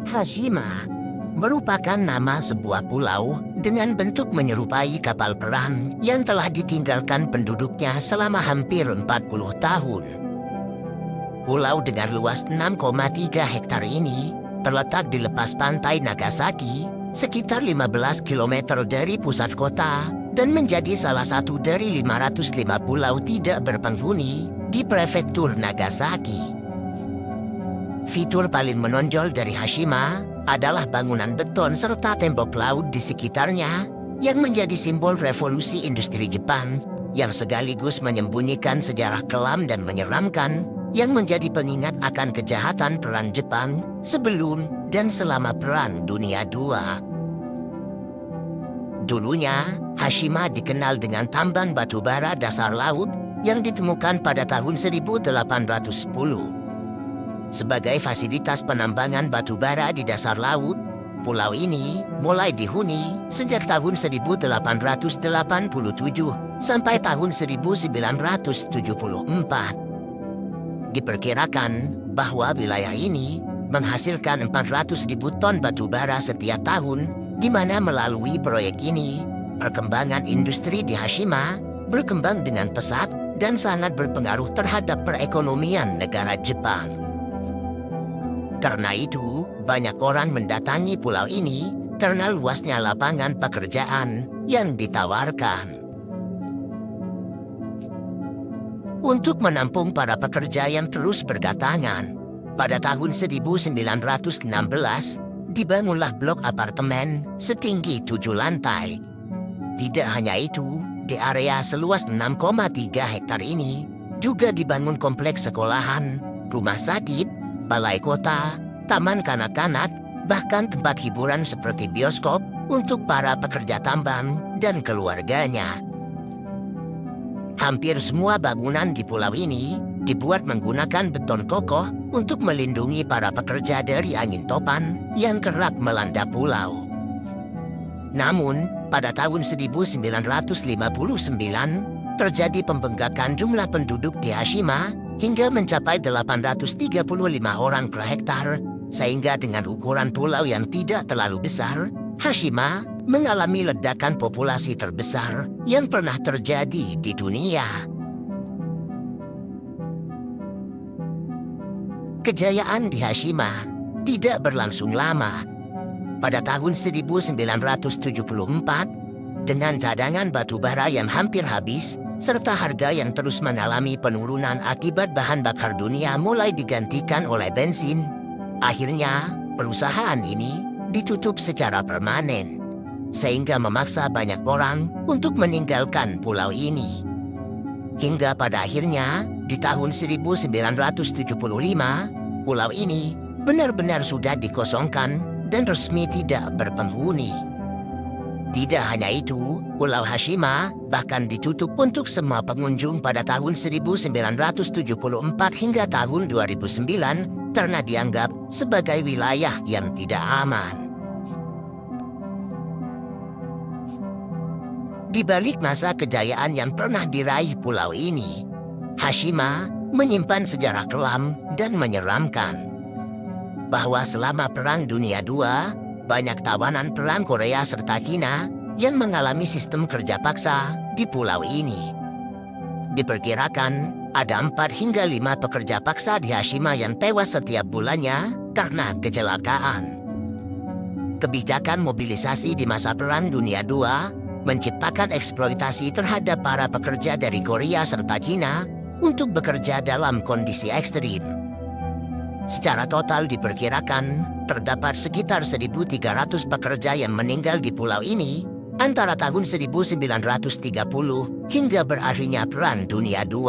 Hashima merupakan nama sebuah pulau dengan bentuk menyerupai kapal perang yang telah ditinggalkan penduduknya selama hampir 40 tahun. Pulau dengan luas 6,3 hektar ini terletak di lepas pantai Nagasaki, sekitar 15 km dari pusat kota, dan menjadi salah satu dari 505 pulau tidak berpenghuni di prefektur Nagasaki. Fitur paling menonjol dari Hashima adalah bangunan beton serta tembok laut di sekitarnya yang menjadi simbol revolusi industri Jepang yang sekaligus menyembunyikan sejarah kelam dan menyeramkan yang menjadi pengingat akan kejahatan perang Jepang sebelum dan selama Perang Dunia II. Dulunya, Hashima dikenal dengan tambang batu bara dasar laut yang ditemukan pada tahun 1810. Sebagai fasilitas penambangan batu bara di dasar laut, pulau ini mulai dihuni sejak tahun 1887 sampai tahun 1974. Diperkirakan bahwa wilayah ini menghasilkan 400.000 ton batu bara setiap tahun, di mana melalui proyek ini, perkembangan industri di Hashima berkembang dengan pesat dan sangat berpengaruh terhadap perekonomian negara Jepang. Karena itu, banyak orang mendatangi pulau ini karena luasnya lapangan pekerjaan yang ditawarkan. Untuk menampung para pekerja yang terus berdatangan, pada tahun 1916 dibangunlah blok apartemen setinggi 7 lantai. Tidak hanya itu, di area seluas 6,3 hektar ini juga dibangun kompleks sekolahan, rumah sakit, balai kota, taman kanak-kanak, bahkan tempat hiburan seperti bioskop untuk para pekerja tambang dan keluarganya. Hampir semua bangunan di pulau ini dibuat menggunakan beton kokoh untuk melindungi para pekerja dari angin topan yang kerap melanda pulau. Namun, pada tahun 1959, terjadi pembengkakan jumlah penduduk di Hashima hingga mencapai 835 orang per hektar, sehingga dengan ukuran pulau yang tidak terlalu besar, Hashima mengalami ledakan populasi terbesar yang pernah terjadi di dunia. Kejayaan di Hashima tidak berlangsung lama. Pada tahun 1974, dengan cadangan batu bara yang hampir habis, serta harga yang terus mengalami penurunan akibat bahan bakar dunia mulai digantikan oleh bensin, akhirnya perusahaan ini ditutup secara permanen, sehingga memaksa banyak orang untuk meninggalkan pulau ini. Hingga pada akhirnya, di tahun 1975, pulau ini benar-benar sudah dikosongkan dan resmi tidak berpenghuni. Tidak hanya itu, Pulau Hashima bahkan ditutup untuk semua pengunjung pada tahun 1974 hingga tahun 2009 karena dianggap sebagai wilayah yang tidak aman. Di balik masa kejayaan yang pernah diraih pulau ini, Hashima menyimpan sejarah kelam dan menyeramkan. Bahwa selama Perang Dunia II, banyak tawanan perang Korea serta Cina yang mengalami sistem kerja paksa di pulau ini. Diperkirakan ada 4 hingga 5 pekerja paksa di Hashima yang tewas setiap bulannya karena kecelakaan. Kebijakan mobilisasi di masa Perang Dunia II menciptakan eksploitasi terhadap para pekerja dari Korea serta Cina untuk bekerja dalam kondisi ekstrim. Secara total diperkirakan terdapat sekitar 1.300 pekerja yang meninggal di pulau ini antara tahun 1930 hingga berakhirnya Perang Dunia II.